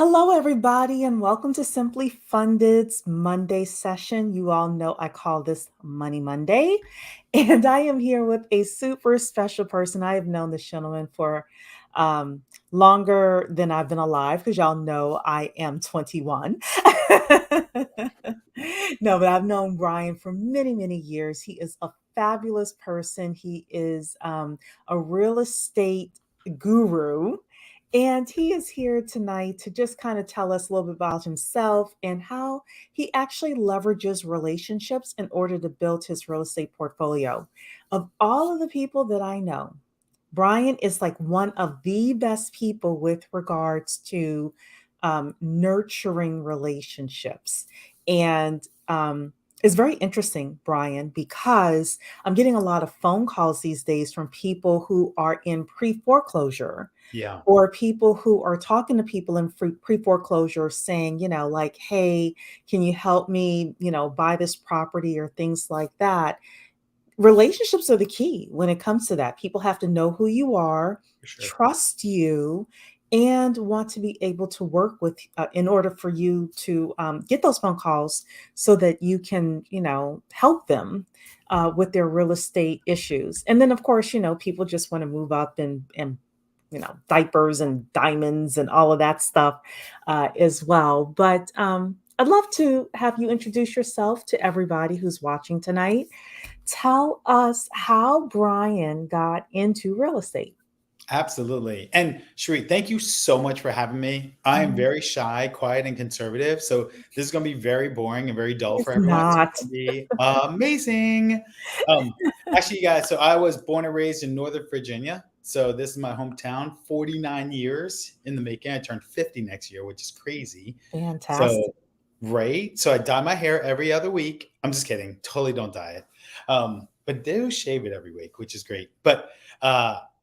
Hello, everybody, and welcome to Simply Funded's Monday session. You all know I call this Money Monday, and I am here with a super special person. I have known this gentleman for longer than I've been alive because y'all know I am 21. No, but I've known Bryan for many, many years. He is a fabulous person. He is a real estate guru. And he is here tonight to just kind of tell us a little bit about himself and how he actually leverages relationships in order to build his real estate portfolio. Of all of the people that I know, Bryan is like one of the best people with regards to nurturing relationships. And it's very interesting, Bryan, because I'm getting a lot of phone calls these days from people who are in pre foreclosure Yeah, or people who are talking to people in pre foreclosure saying, like, hey, can you help me, buy this property or things like that. Relationships are the key when it comes to that. People have to know who you are, for sure. trust you, and want to be able to work with in order for you to get those phone calls so that you can, help them with their real estate issues. And then, of course, people just want to move up and diapers and diamonds and all of that stuff as well. But I'd love to have you introduce yourself to everybody who's watching tonight. Tell us how Bryan got into real estate. Absolutely. And Cheree, thank you so much for having me. I am Mhm. very shy, quiet, and conservative. So this is going to be very boring and very dull It's for everyone. It's not. going to be amazing. Um, Actually, you guys, so I was born and raised in Northern Virginia. So this is my hometown, 49 years in the making. I turned 50 next year, which is crazy. So, Fantastic. right. So I dye my hair every other week. I'm just kidding. Totally don't dye it. But do shave it every week, which is great. But,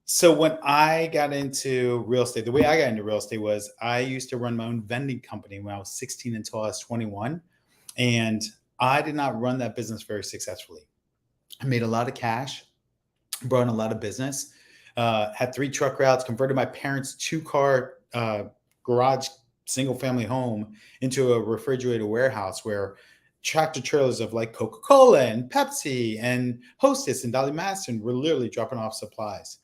so when I got into real estate, the way I got into real estate was I used to run my own vending company when I was 16 until I was 21. And I did not run that business very successfully. I made a lot of cash, brought in a lot of business, had 3 truck routes, converted my parents' 2 car garage single family home into a refrigerated warehouse where tractor trailers of like Coca-Cola and Pepsi and Hostess and Dolly Madison were literally dropping off supplies.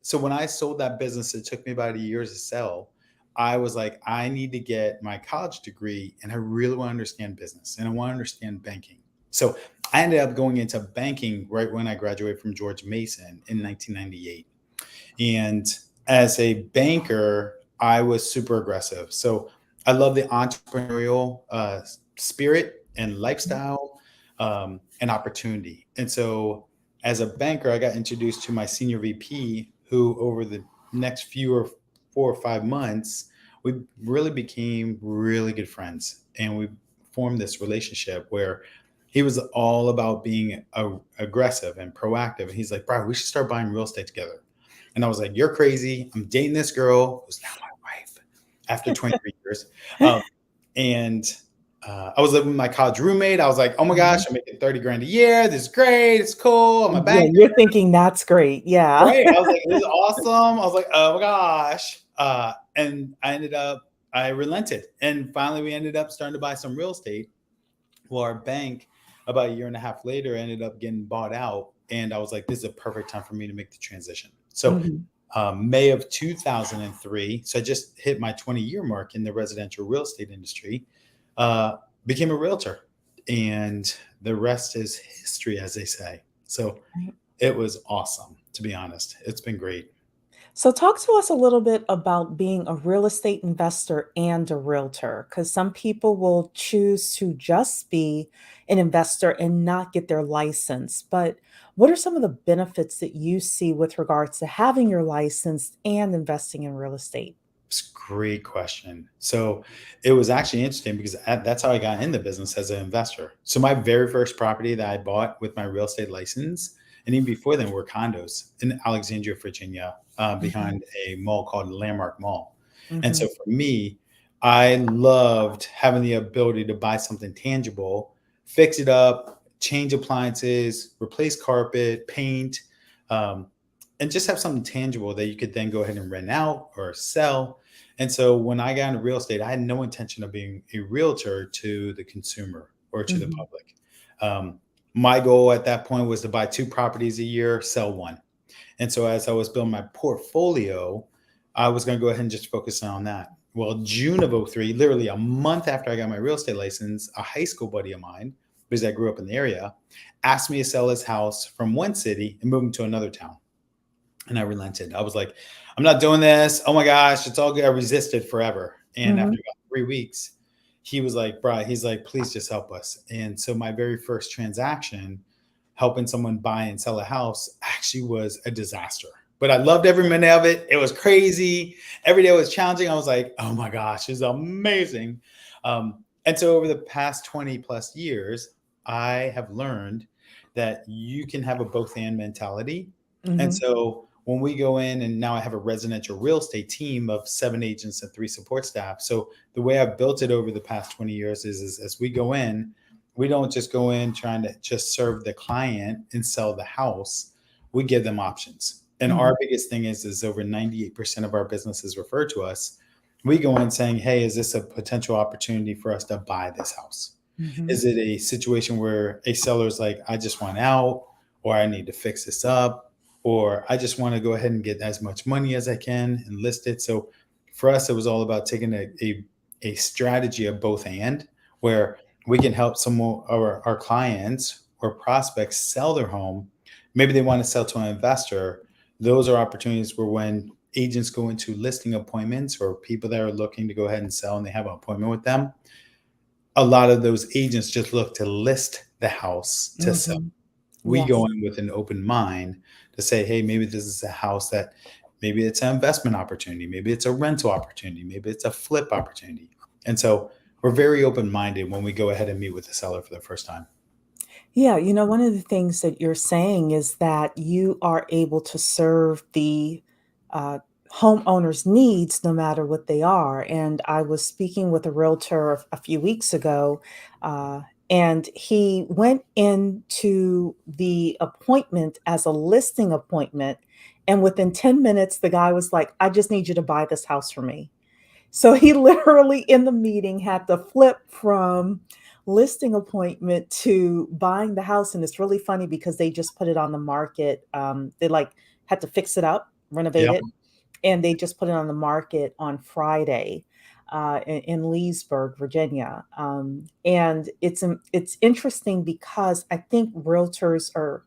So when I sold that business, it took me about a year to sell. I was like, I need to get my college degree and I really want to understand business and I want to understand banking. So I ended up going into banking right when I graduated from George Mason in 1998. And as a banker, I was super aggressive. So I love the entrepreneurial spirit and lifestyle and opportunity. And so as a banker, I got introduced to my senior VP, who over the next few or 4 or 5 months, we really became really good friends. And we formed this relationship where he was all about being aggressive and proactive. And he's like, Brian, we should start buying real estate together. And I was like, you're crazy. I'm dating this girl who's now my wife after 23 years. Um, and I was living with my college roommate. I was like, oh my gosh, Mhm. I'm making 30 grand a year. This is great. It's cool. I'm a Yeah, banker. you're thinking that's great. Yeah. Right. I was like, this is awesome. I was like, oh my gosh. And I relented. And finally, we ended up starting to buy some real estate. Well, our bank, about a year and a half later, ended up getting bought out. And I was like, this is a perfect time for me to make the transition. So, Mhm. May of 2003, so I just hit my 20-year mark in the residential real estate industry, uh, became a realtor. And the rest is history, as they say. So, it was awesome, to be honest. It's been great. So, talk to us a little bit about being a real estate investor and a realtor, because some people will choose to just be an investor and not get their license. But what are some of the benefits that you see with regards to having your license and investing in real estate? It's a great question. So it was actually interesting because that's how I got in the business as an investor. So my very first property that I bought with my real estate license, and even before then, were condos in Alexandria, Virginia, Mhm, behind a mall called Landmark Mall. And so mhm, for me, I loved having the ability to buy something tangible, fix it up, change appliances, replace carpet, paint. Um, and just have something tangible that you could then go ahead and rent out or sell. And so when I got into real estate, I had no intention of being a realtor to the consumer or to the Mhm. public. My goal at that point was to buy 2 properties a year, sell one. And so as I was building my portfolio, I was going to go ahead and just focus on that. Well, June of '03, literally a month after I got my real estate license, a high school buddy of mine, because I grew up in the area, asked me to sell his house from one city and move him to another town. And I relented. I was like, I'm not doing this. Oh my gosh, it's all good. I resisted forever. And after Mhm. about 3 weeks, he was like, Brian, he's like, please just help us. And so my very first transaction, helping someone buy and sell a house, actually was a disaster. But I loved every minute of it. It was crazy. Every day was challenging. I was like, oh my gosh, it's amazing. And so over the past 20 plus years, I have learned that you can have a both and mentality. And Mhm. so when we go in, and now I have a residential real estate team of 7 agents and 3 support staff. So the way I've built it over the past 20 years is as we go in, we don't just go in trying to just serve the client and sell the house. We give them options. And Mhm. our biggest thing is over 98% of our business is referred to us. We go in saying, hey, is this a potential opportunity for us to buy this house? Mhm. Is it a situation where a seller's like, I just want out, or I need to fix this up, or I just want to go ahead and get as much money as I can and list it? So for us, it was all about taking a strategy of both and, where we can help some of our clients or prospects sell their home. Maybe they want to sell to an investor. Those are opportunities where when agents go into listing appointments or people that are looking to go ahead and sell and they have an appointment with them, a lot of those agents just look to list the house to sell. Mhm. We go Yes. in with an open mind to say, hey, maybe this is a house that maybe it's an investment opportunity, maybe it's a rental opportunity, maybe it's a flip opportunity. And so we're very open minded when we go ahead and meet with the seller for the first time. Yeah, one of the things that you're saying is that you are able to serve the uh, homeowner's needs no matter what they are. And I was speaking with a realtor a few weeks ago, uh, and he went into the appointment as a listing appointment. And within 10 minutes, the guy was like, I just need you to buy this house for me. So he literally in the meeting had to flip from listing appointment to buying the house, and it's really funny because they just put it on the market. They like had to fix it up, renovate Yeah. it, and they just put it on the market on Friday in Leesburg, Virginia. And it's interesting because I think realtors are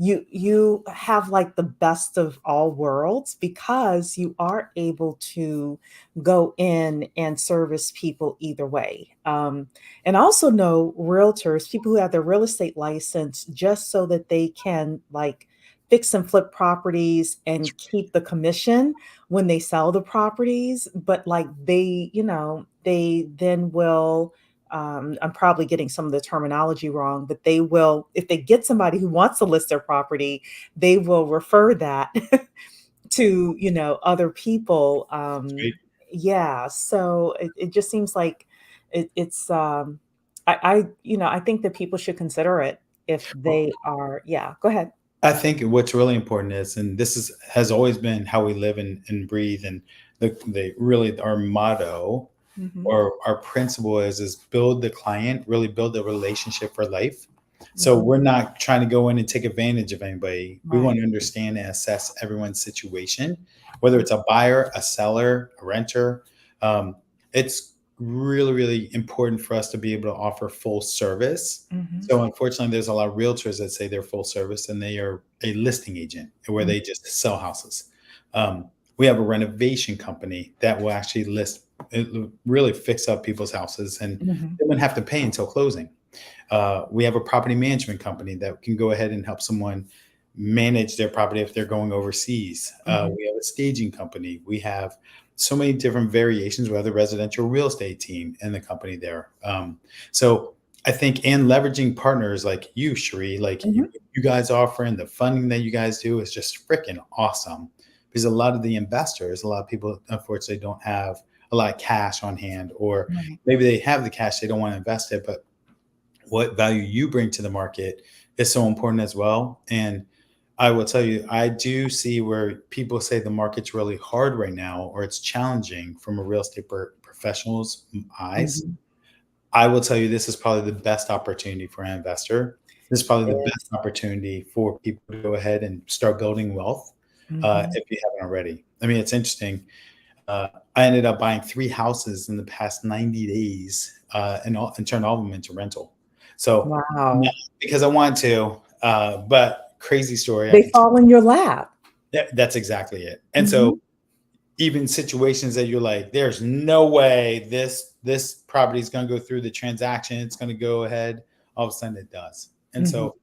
you have like the best of all worlds because you are able to go in and service people either way. And I also know realtors, people who have their real estate license just so that they can like fix and flip properties and keep the commission when they sell the properties, but like they then will I'm probably getting some of the terminology wrong, but they will, if they get somebody who wants to list their property, they will refer that to, other people. Great. Yeah. So it just seems like I think that people should consider it if they are, yeah, go ahead. I think what's really important is, and this is has always been how we live and breathe, and the really our motto Hmm. or our principle is build the client, really build the relationship for life. So Hmm. we're not trying to go in and take advantage of anybody. We want Right. to understand and assess everyone's situation, whether it's a buyer, a seller, a renter. Um, it's really, really important for us to be able to offer full service. Hmm. So unfortunately, there's a lot of realtors that say they're full service and they are a listing agent where they just sell houses. We have a renovation company that will actually list, really fix up people's houses, and Hmm. they wouldn't have to pay until closing. We have a property management company that can go ahead and help someone manage their property if they're going overseas. Hmm. We have a staging company. We have so many different variations. We have the residential real estate team in the company there. So I think, and leveraging partners like you, Cheree, like Hmm. you guys offering the funding that you guys do is just freaking awesome. Because a lot of the investors, a lot of people unfortunately don't have a lot of cash on hand, or Right. maybe they have the cash, they don't want to invest it, but what value you bring to the market is so important as well. And I will tell you, I do see where people say the market's really hard right now, or it's challenging from a real estate professional's eyes. Mhm. I will tell you, this is probably the best opportunity for an investor. This is probably the best Yes. opportunity for people to go ahead and start building wealth, Mhm. if you haven't already. I mean, it's interesting. Uh, I ended up buying 3 houses in the past 90 days, and turned all of them into rental. So, not Wow. because I want to, but crazy story. I They could tell. fall in your lap. Yeah, that's exactly it. And so, Mhm. even situations that you're like, there's no way this property is going to go through the transaction. It's going to go ahead. All of a sudden, it does. And Mhm. so,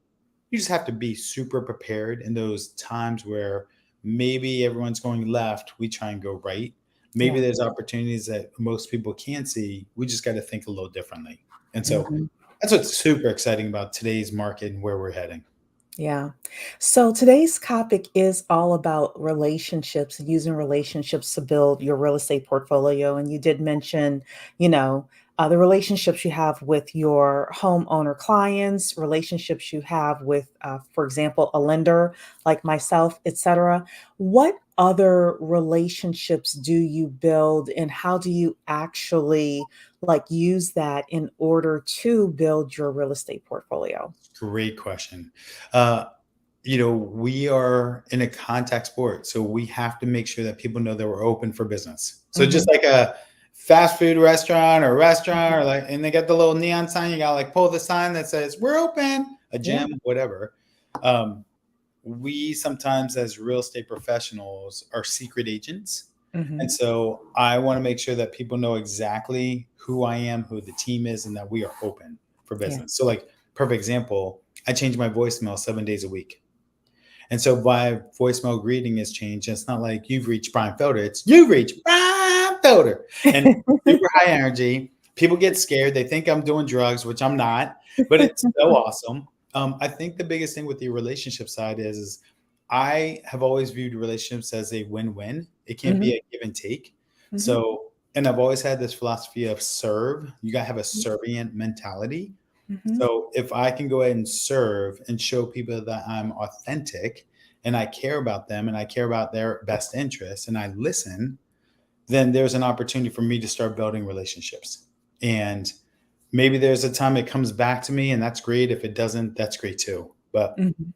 you just have to be super prepared in those times where maybe everyone's going left, we try and go right. Maybe Yeah. there's opportunities that most people can't see. We just got to think a little differently. And so Mhm. that's what's super exciting about today's market and where we're heading. Yeah. So today's topic is all about relationships, using relationships to build your real estate portfolio. And you did mention, you know, the relationships you have with your homeowner clients, relationships you have with, for example, a lender like myself, etc. What other relationships do you build, and how do you actually like use that in order to build your real estate portfolio? Great question. Uh, we are in a contact sport, so we have to make sure that people know that we're open for business. So just Hmm. like a fast food restaurant or restaurant, or like, and they got the little neon sign, you got to like pull the sign that says we're open, a Yeah. gym, whatever. Um, we sometimes, as real estate professionals, are secret agents. And Hmm. so I want to make sure that people know exactly who I am, who the team is, and that we are open for Yeah. business. So, like, perfect example, I change my voicemail 7 days a week. And so my voicemail greeting has changed. It's not like you've reached Bryan Felder, it's you've reached Bryan Felder. And super high energy. People get scared. They think I'm doing drugs, which I'm not, but it's so awesome. I think the biggest thing with the relationship side is I have always viewed relationships as a win-win. It can't be Mhm, a give and take. mhm, So, and I've always had this philosophy of serve. You got to have a servient mentality. mhm, So if I can go ahead and serve and show people that I'm authentic and I care about them and I care about their best interests and I listen, then there's an opportunity for me to start building relationships. And maybe there's a time it comes back to me and that's great. If it doesn't, that's great too. But mhm,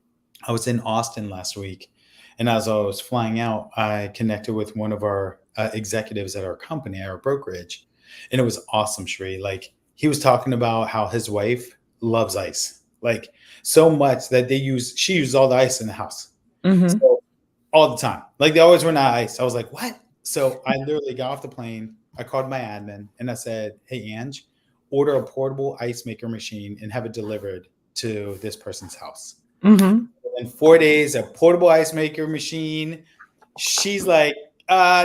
I was in Austin last week, and as I was flying out, I connected with one of our executives at our company, our brokerage, and it was awesome, Cheree. Like he was talking about how his wife loves ice, like so much that she uses all the ice in the house, mhm, so all the time. Like they always run out of ice. I was like, what? So I literally got off the plane. I called my admin and I said, hey, Ange, order a portable ice maker machine and have it delivered to this person's house. mhm, In 4 days, a portable ice maker machine. She's like,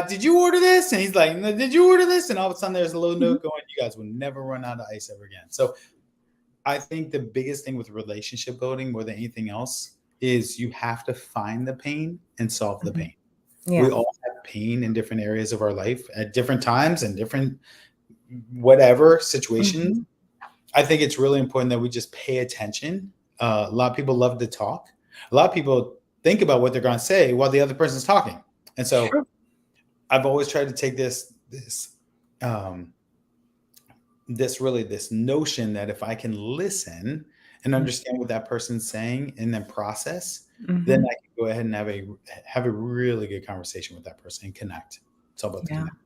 did you order this? And he's like, no, did you order this? And all of a sudden there's a little mhm, note going, you guys will never run out of ice ever again. So I think the biggest thing with relationship building more than anything else is you have to find the pain and solve the mhm. pain. We Yeah. all have pain in different areas of our life at different times and different whatever situations. Mhm, I think it's really important that we just pay attention. A lot of people love to talk. A lot of people think about what they're going to say while the other person's talking. And so true. I've always tried to take um, this notion that if I can listen and Mm, understand what that person's saying and then process, then mhm. I can go ahead and have a really good conversation with that person and connect. It's all about the Yeah. connect.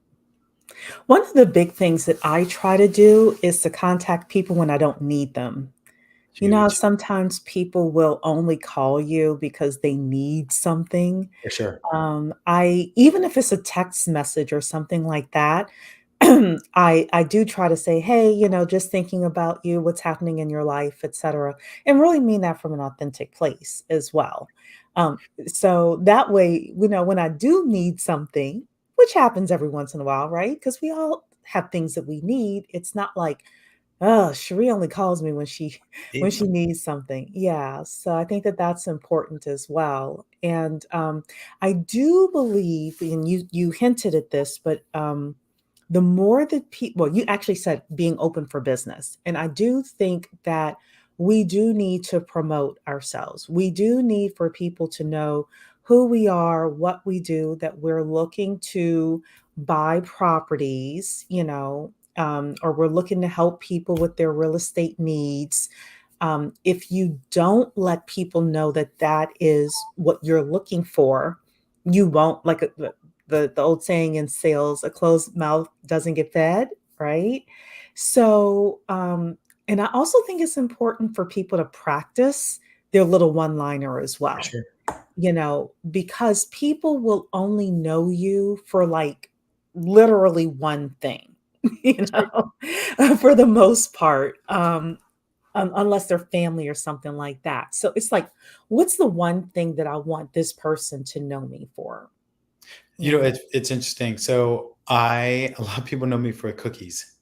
One of the big things that I try to do is to contact people when I don't need them. You know, how Huge sometimes people will only call you because they need something. for sure. I even if it's a text message or something like that, I do try to say, "Hey, just thinking about you, what's happening in your life, etcetera," and really mean that from an authentic place as well. So that way, when I do need something, which happens every once in a while, right? Because we all have things that we need. It's not like, oh, Cheree only calls me when she when Need she some. needs something. Yeah, so I think that that's important as well. And I do believe, and you hinted at this, but the more that people, well, you actually said being open for business, and I do think that we do need to promote ourselves. We do need for people to know who we are, what we do, that we're looking to buy properties, or we're looking to help people with their real estate needs. If you don't let people know that that is what you're looking for, you won't, like the old saying in sales, a closed mouth doesn't get fed, right? So, and I also think it's important for people to practice their little one liner as For well, sure. because people will only know you for like literally one thing, you That's right. know, for the most part. Unless they're family or something like that. So it's like, what's the one thing that I want this person to know me for? You know, You it's interesting. So a lot of people know me for cookies.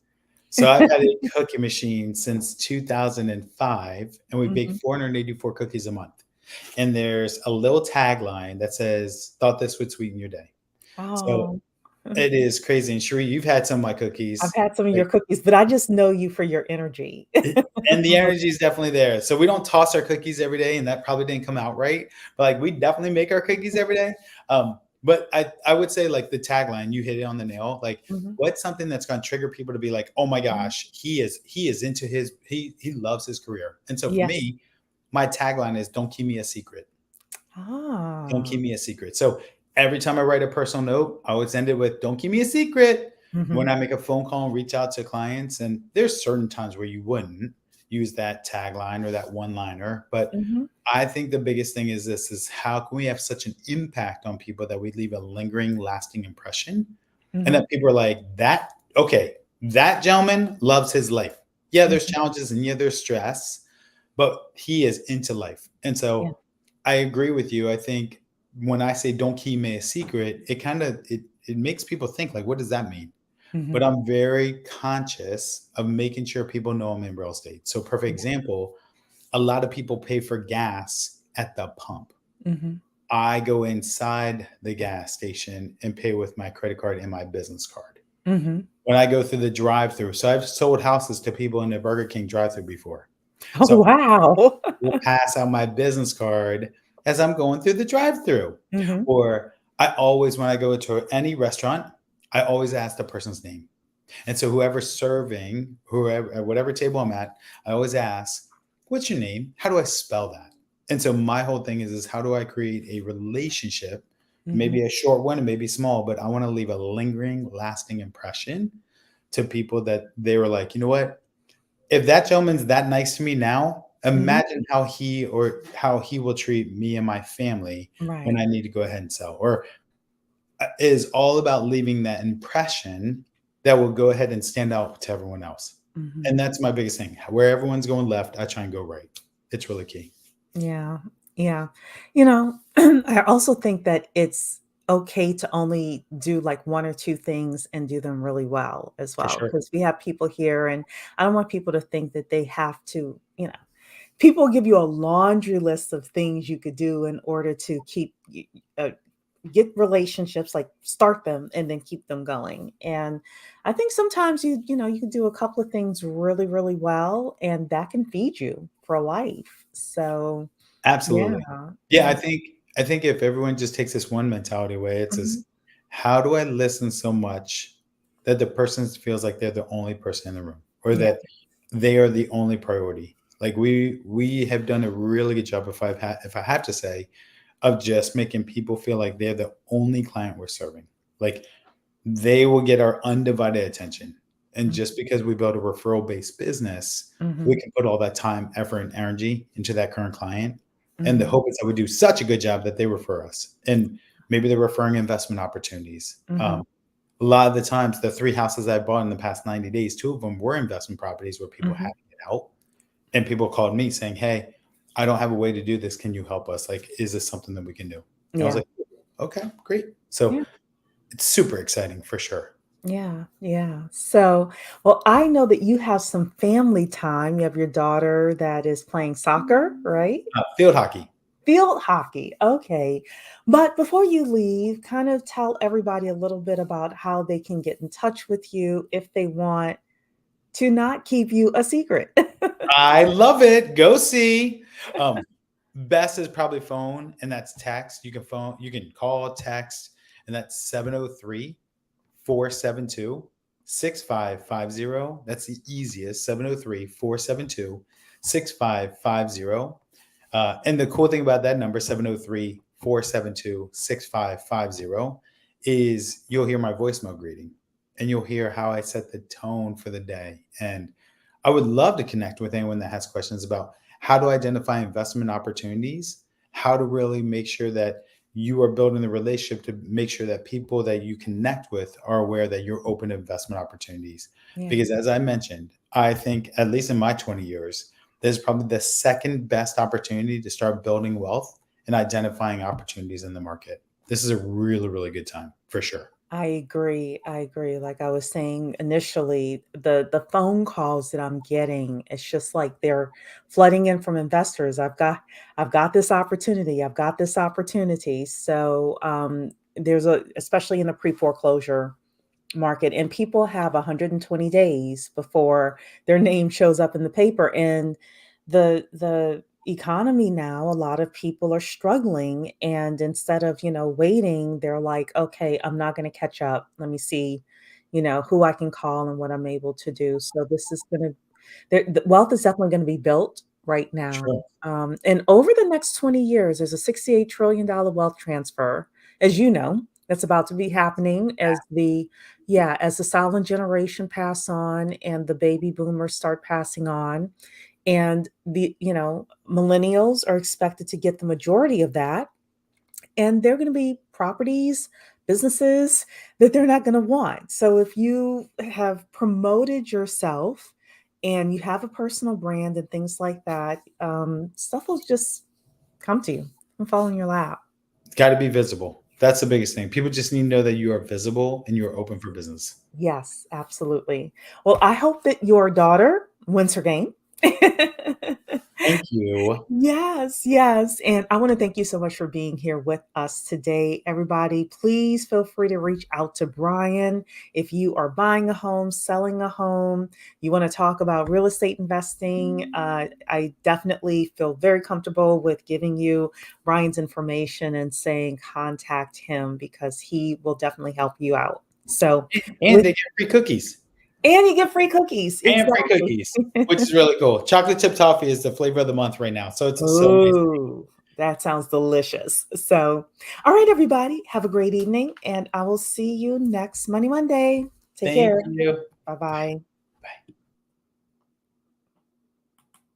So I've had a cookie machine since 2005, and we bake Mhm. 484 cookies a month. And there's a little tagline that says, "Thought this would sweeten your day." So Oh, it is crazy. And Cheree, you've had some of my I've cookies. had some of Like, your cookies, but I just know you for your energy. and the energy is definitely there. So we don't toss our cookies every day, and that probably didn't come out right. But like we definitely make our cookies every day. But I would say like the tagline, you hit it on the nail. Like Mhm, what's something that's going to trigger people to be like, oh my mhm. gosh, he is into he loves his career. And so for Yes. me, my tagline is don't keep me a secret. Don't Ah. keep me a secret. So every time I write a personal note, I always end it with don't keep me a secret. When Mhm, I make a phone call and reach out to clients, and there's certain times where you wouldn't use that tagline or that one liner, but mhm, I think the biggest thing is this is how can we have such an impact on people that we leave a lingering, lasting impression? And mhm, that people are like, that, okay, that gentleman loves his life. Yeah, there's mhm. challenges and yeah, there's stress, but he is into life. And Yeah. so I agree with you. I think when I say don't keep me a secret, it kind of it makes people think like, what does that mean? But Mhm, I'm very conscious of making sure people know I'm in real estate. So perfect yeah. example, a lot of people pay for gas at the pump. Mhm, I go inside the gas station and pay with my credit card and my business card. mhm. When I go through the drive-through, so I've sold houses to people in the Burger King drive-through before. Oh, So wow. will pass out my business card as I'm going through the drive-through. Mhm, Or I always, when I go to any restaurant, I always ask the person's name. And so whoever's serving, whoever at whatever table I'm at, I always ask, "What's your name? How do I spell that?" And so my whole thing is how do I create a relationship, mhm, maybe a short one and maybe small, but I want to leave a lingering, lasting impression to people that they were like, you know what? If that gentleman's that nice to me now, mhm. imagine how he will treat me and my family when Right. I need to go ahead and sell. Or is all about leaving that impression that will go ahead and stand out to everyone else. And Mhm. that's my biggest thing. Where everyone's going left, I try and go right. It's really key. Yeah, yeah. I also think that it's okay to only do like one or two things and do them really well as For well. sure. Because we have people here, and I don't want people to think that they have to, people give you a laundry list of things you could do in order to get relationships, like start them and then keep them going. And I think sometimes you can do a couple of things really, really well, and that can feed you for life. So, yeah, Absolutely. Yeah, yeah. I think if everyone just takes this one mentality away, it's Mhm. as how do I listen so much that the person feels like they're the only person in the room or Yeah. that they are the only priority. Like we have done a really good job if I have to say of just making people feel like they're the only client we're serving. Like they will get our undivided attention. And Mhm. just because we build a referral based business, we Mhm. can put all that time, effort, and energy into that current client. And the Mhm. hope is that we do such a good job that they refer us. And maybe they're referring investment opportunities. Mhm. A lot of the times, the three houses I bought in the past 90 days, two of them were investment properties where people had Mhm. to get out. And people called me saying, "Hey, I don't have a way to do this. Can you help us? Like, is this something that we can do?" And I was Yeah. like, "Okay, great." So Yeah. it's super exciting for sure. Yeah. Yeah. So, well, I know that you have some family time. You have your daughter that is playing soccer, right? Field hockey. Field hockey. Okay. But before you leave, kind of tell everybody a little bit about how they can get in touch with you if they want to not keep you a secret. I love it. Go see. Um, Best is probably phone, and that's text. You can call, text, and that's 703 472 6550. That's the easiest. 703 472 6550. And the cool thing about that number, 703 472 6550, is you'll hear my voicemail greeting and you'll hear how I set the tone for the day. And I would love to connect with anyone that has questions about how to identify investment opportunities, how to really make sure that you are building the relationship to make sure that people that you connect with are aware that you're open to investment opportunities. Yeah, Because as I mentioned, I think at least in my 20 years, this is probably the second best opportunity to start building wealth and identifying opportunities in the market. This is a really, really good time for sure. I agree. I agree. Like I was saying initially, the phone calls that I'm getting, it's just like they're flooding in from investors. I've got this opportunity. I've got this opportunity. So there's a especially in the pre-foreclosure market, and people have 120 days before their name shows up in the paper. And the economy now, a lot of people are struggling, and instead of waiting, they're like, okay, I'm not going to catch up, let me see who I can call and what I'm able to do. So this is going to the wealth is definitely going to be built right now. Sure. And over the next 20 years, there's a $68 trillion wealth transfer, as you know, that's about to be happening as the silent generation pass on and the baby boomers start passing on. And the millennials are expected to get the majority of that. And they're going to be properties, businesses that they're not going to want. So if you have promoted yourself and you have a personal brand and things like that, stuff will just come to you and fall in your lap. Got to be visible. That's the biggest thing. People just need to know that you are visible and you are open for business. Yes, absolutely. Well, I hope that your daughter wins her game. Thank you. Yes, yes. And I want to thank you so much for being here with us today. Everybody, please feel free to reach out to Bryan if you are buying a home, selling a home, you want to talk about real estate investing. I definitely feel very comfortable with giving you Bryan's information and saying contact him because he will definitely help you out. So, And with they get free cookies. and you get free cookies. And free Exactly. cookies, which is really cool. Chocolate chip toffee is the flavor of the month right now. So it's so amazing. Ooh, that sounds delicious. So, all right, everybody, have a great evening, and I will see you next Monday. Take Thank care. you. Bye bye.